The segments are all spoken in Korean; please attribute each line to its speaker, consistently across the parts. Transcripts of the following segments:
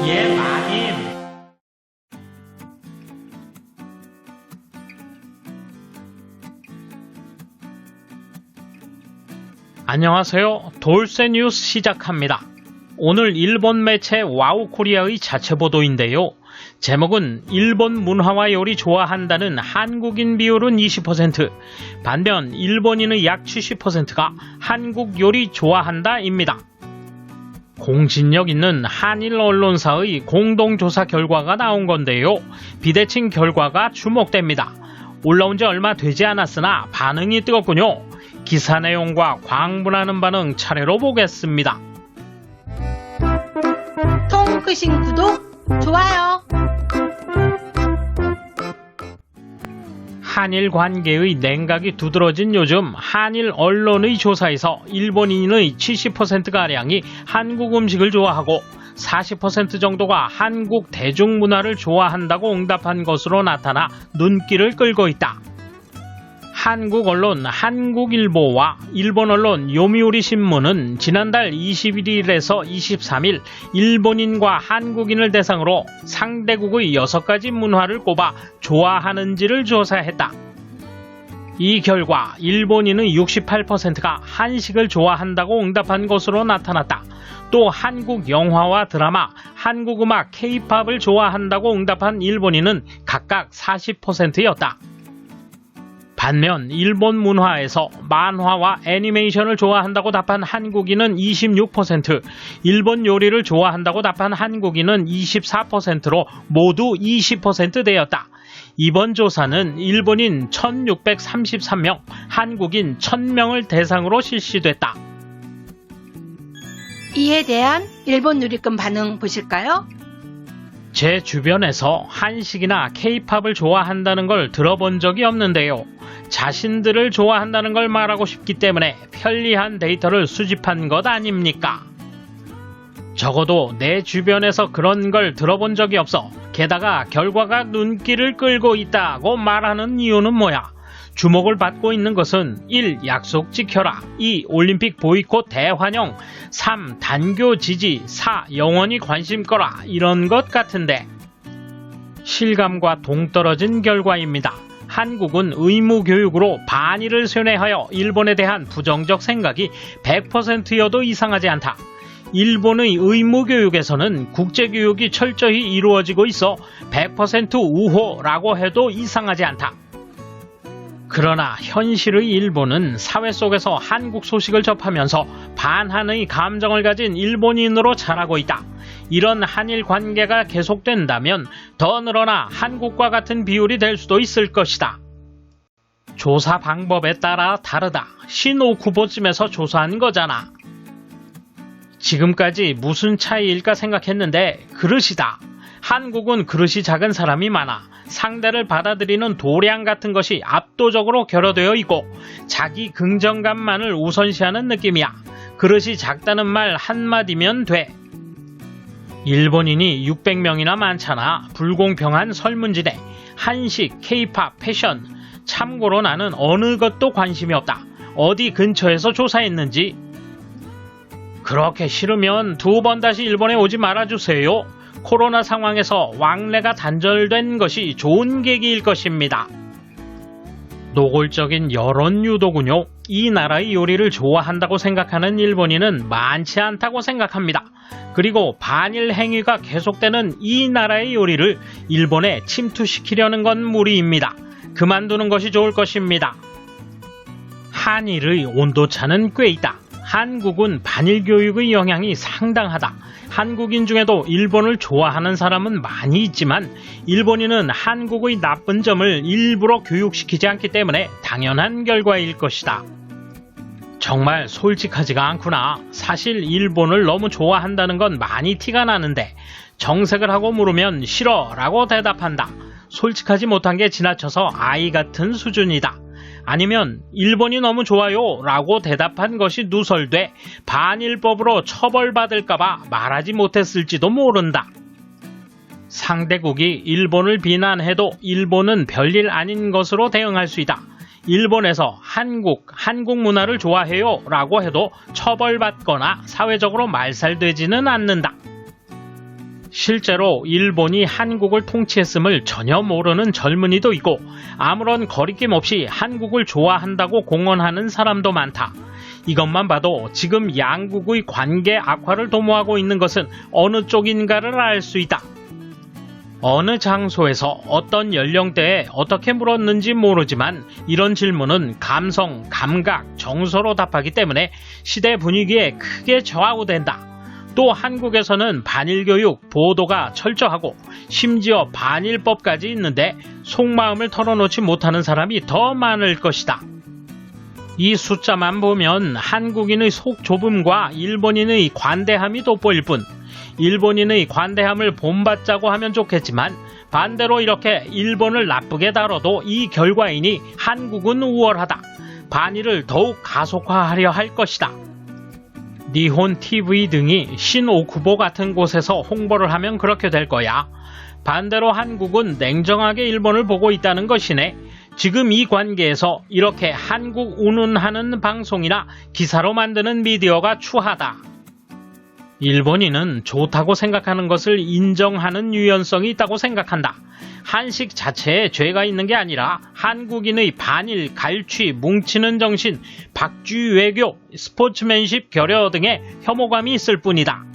Speaker 1: 예, 마님. 안녕하세요. 돌쇠 뉴스 시작합니다. 오늘 일본 매체 와우코리아의 자체 보도인데요. 제목은 일본 문화와 요리 좋아한다는 한국인 비율은 20%, 반면 일본인의 약 70%가 한국 요리 좋아한다입니다. 공신력 있는 한일 언론사의 공동조사 결과가 나온 건데요. 비대칭 결과가 주목됩니다. 올라온 지 얼마 되지 않았으나 반응이 뜨겁군요. 기사 내용과 광분하는 반응 차례로 보겠습니다.
Speaker 2: 통 크신 구독, 좋아요.
Speaker 1: 한일 관계의 냉각이 두드러진 요즘 한일 언론의 조사에서 일본인의 70%가량이 한국 음식을 좋아하고 40% 정도가 한국 대중문화를 좋아한다고 응답한 것으로 나타나 눈길을 끌고 있다. 한국 언론 한국일보와 일본 언론 요미우리 신문은 지난달 21일에서 23일 일본인과 한국인을 대상으로 상대국의 6가지 문화를 꼽아 좋아하는지를 조사했다. 이 결과 일본인의 68%가 한식을 좋아한다고 응답한 것으로 나타났다. 또 한국 영화와 드라마, 한국 음악 K-팝을 좋아한다고 응답한 일본인은 각각 40%였다. 반면 일본 문화에서 만화와 애니메이션을 좋아한다고 답한 한국인은 26%, 일본 요리를 좋아한다고 답한 한국인은 24%로 모두 20%대였다. 이번 조사는 일본인 1633명, 한국인 1000명을 대상으로 실시됐다.
Speaker 2: 이에 대한 일본 누리꾼 반응 보실까요?
Speaker 1: 제 주변에서 한식이나 K-팝을 좋아한다는 걸 들어본 적이 없는데요. 자신들을 좋아한다는 걸 말하고 싶기 때문에 편리한 데이터를 수집한 것 아닙니까? 적어도 내 주변에서 그런 걸 들어본 적이 없어. 게다가 결과가 눈길을 끌고 있다고 말하는 이유는 뭐야? 주목을 받고 있는 것은 1. 약속 지켜라, 2. 올림픽 보이콧 대환영, 3. 단교 지지, 4. 영원히 관심 꺼라, 이런 것 같은데 실감과 동떨어진 결과입니다. 한국은 의무교육으로 반일을 쇠뇌하여 일본에 대한 부정적 생각이 100%여도 이상하지 않다. 일본의 의무교육에서는 국제교육이 철저히 이루어지고 있어 100% 우호라고 해도 이상하지 않다. 그러나 현실의 일본은 사회 속에서 한국 소식을 접하면서 반한의 감정을 가진 일본인으로 자라고 있다. 이런 한일 관계가 계속된다면 더 늘어나 한국과 같은 비율이 될 수도 있을 것이다. 조사 방법에 따라 다르다. 신오쿠보쯤에서 조사한 거잖아. 지금까지 무슨 차이일까 생각했는데 그릇이다. 한국은 그릇이 작은 사람이 많아 상대를 받아들이는 도량 같은 것이 압도적으로 결여되어 있고 자기 긍정감만을 우선시하는 느낌이야. 그릇이 작다는 말 한마디면 돼. 일본인이 600명이나 많잖아. 불공평한 설문지네. 한식, K-팝, 패션. 참고로 나는 어느 것도 관심이 없다. 어디 근처에서 조사했는지. 그렇게 싫으면 2번 다시 일본에 오지 말아주세요. 코로나 상황에서 왕래가 단절된 것이 좋은 계기일 것입니다. 노골적인 여론 유도군요. 이 나라의 요리를 좋아한다고 생각하는 일본인은 많지 않다고 생각합니다. 그리고 반일 행위가 계속되는 이 나라의 요리를 일본에 침투시키려는 건 무리입니다. 그만두는 것이 좋을 것입니다. 한일의 온도차는 꽤 있다. 한국은 반일 교육의 영향이 상당하다. 한국인 중에도 일본을 좋아하는 사람은 많이 있지만 일본인은 한국의 나쁜 점을 일부러 교육시키지 않기 때문에 당연한 결과일 것이다. 정말 솔직하지가 않구나. 사실 일본을 너무 좋아한다는 건 많이 티가 나는데 정색을 하고 물으면 싫어 라고 대답한다. 솔직하지 못한 게 지나쳐서 아이 같은 수준이다. 아니면 일본이 너무 좋아요 라고 대답한 것이 누설돼 반일법으로 처벌받을까봐 말하지 못했을지도 모른다. 상대국이 일본을 비난해도 일본은 별일 아닌 것으로 대응할 수 있다. 일본에서 한국 문화를 좋아해요 라고 해도 처벌받거나 사회적으로 말살되지는 않는다. 실제로 일본이 한국을 통치했음을 전혀 모르는 젊은이도 있고 아무런 거리낌 없이 한국을 좋아한다고 공언하는 사람도 많다. 이것만 봐도 지금 양국의 관계 악화를 도모하고 있는 것은 어느 쪽인가를 알 수 있다. 어느 장소에서 어떤 연령대에 어떻게 물었는지 모르지만 이런 질문은 감성, 감각, 정서로 답하기 때문에 시대 분위기에 크게 좌우된다. 또 한국에서는 반일교육, 보도가 철저하고 심지어 반일법까지 있는데 속마음을 털어놓지 못하는 사람이 더 많을 것이다. 이 숫자만 보면 한국인의 속 좁음과 일본인의 관대함이 돋보일 뿐 일본인의 관대함을 본받자고 하면 좋겠지만 반대로 이렇게 일본을 나쁘게 다뤄도 이 결과이니 한국은 우월하다. 반일을 더욱 가속화하려 할 것이다. 니혼 TV 등이 신오쿠보 같은 곳에서 홍보를 하면 그렇게 될 거야. 반대로 한국은 냉정하게 일본을 보고 있다는 것이네. 지금 이 관계에서 이렇게 한국 운운하는 방송이나 기사로 만드는 미디어가 추하다. 일본인은 좋다고 생각하는 것을 인정하는 유연성이 있다고 생각한다. 한식 자체에 죄가 있는 게 아니라 한국인의 반일, 갈취, 뭉치는 정신, 박쥐 외교, 스포츠맨십 결여 등의 혐오감이 있을 뿐이다.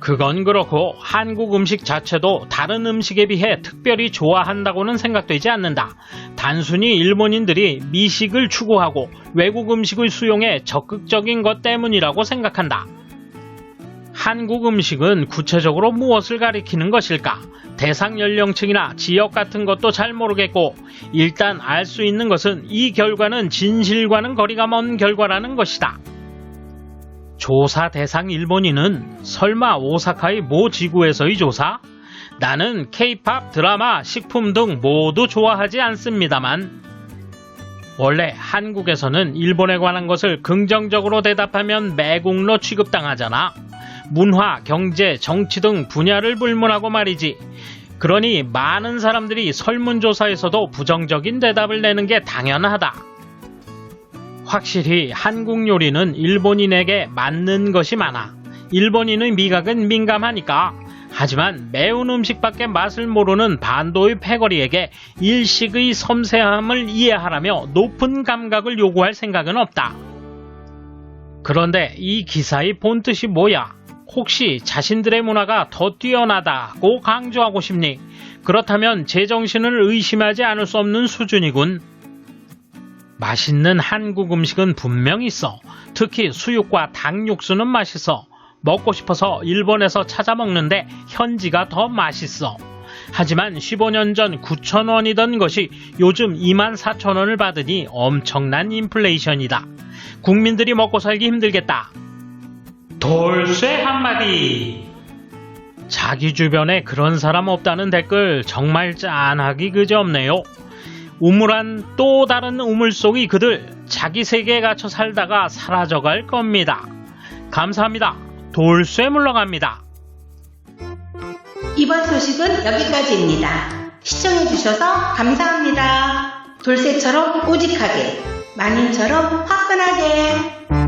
Speaker 1: 그건 그렇고 한국 음식 자체도 다른 음식에 비해 특별히 좋아한다고는 생각되지 않는다. 단순히 일본인들이 미식을 추구하고 외국 음식을 수용해 적극적인 것 때문이라고 생각한다. 한국 음식은 구체적으로 무엇을 가리키는 것일까? 대상 연령층이나 지역 같은 것도 잘 모르겠고 일단 알 수 있는 것은 이 결과는 진실과는 거리가 먼 결과라는 것이다. 조사 대상 일본인은 설마 오사카의 모 지구에서의 조사? 나는 K-팝, 드라마, 식품 등 모두 좋아하지 않습니다만 원래 한국에서는 일본에 관한 것을 긍정적으로 대답하면 매국노 취급당하잖아. 문화, 경제, 정치 등 분야를 불문하고 말이지. 그러니 많은 사람들이 설문조사에서도 부정적인 대답을 내는 게 당연하다. 확실히 한국 요리는 일본인에게 맞는 것이 많아. 일본인의 미각은 민감하니까. 하지만 매운 음식밖에 맛을 모르는 반도의 패거리에게 일식의 섬세함을 이해하라며 높은 감각을 요구할 생각은 없다. 그런데 이 기사의 본뜻이 뭐야? 혹시 자신들의 문화가 더 뛰어나다고 강조하고 싶니? 그렇다면 제정신을 의심하지 않을 수 없는 수준이군. 맛있는 한국 음식은 분명 있어. 특히 수육과 닭육수는 맛있어. 먹고 싶어서 일본에서 찾아 먹는데 현지가 더 맛있어. 하지만 15년 전 9,000원이던 것이 요즘 24,000원을 받으니 엄청난 인플레이션이다. 국민들이 먹고 살기 힘들겠다. 돌쇠 한마디. 자기 주변에 그런 사람 없다는 댓글 정말 짠하기 그지없네요. 우물한 또 다른 우물 속의 그들 자기 세계에 갇혀 살다가 사라져갈 겁니다. 감사합니다. 돌쇠 물러갑니다.
Speaker 2: 이번 소식은 여기까지입니다. 시청해주셔서 감사합니다. 돌쇠처럼 우직하게, 만인처럼 화끈하게.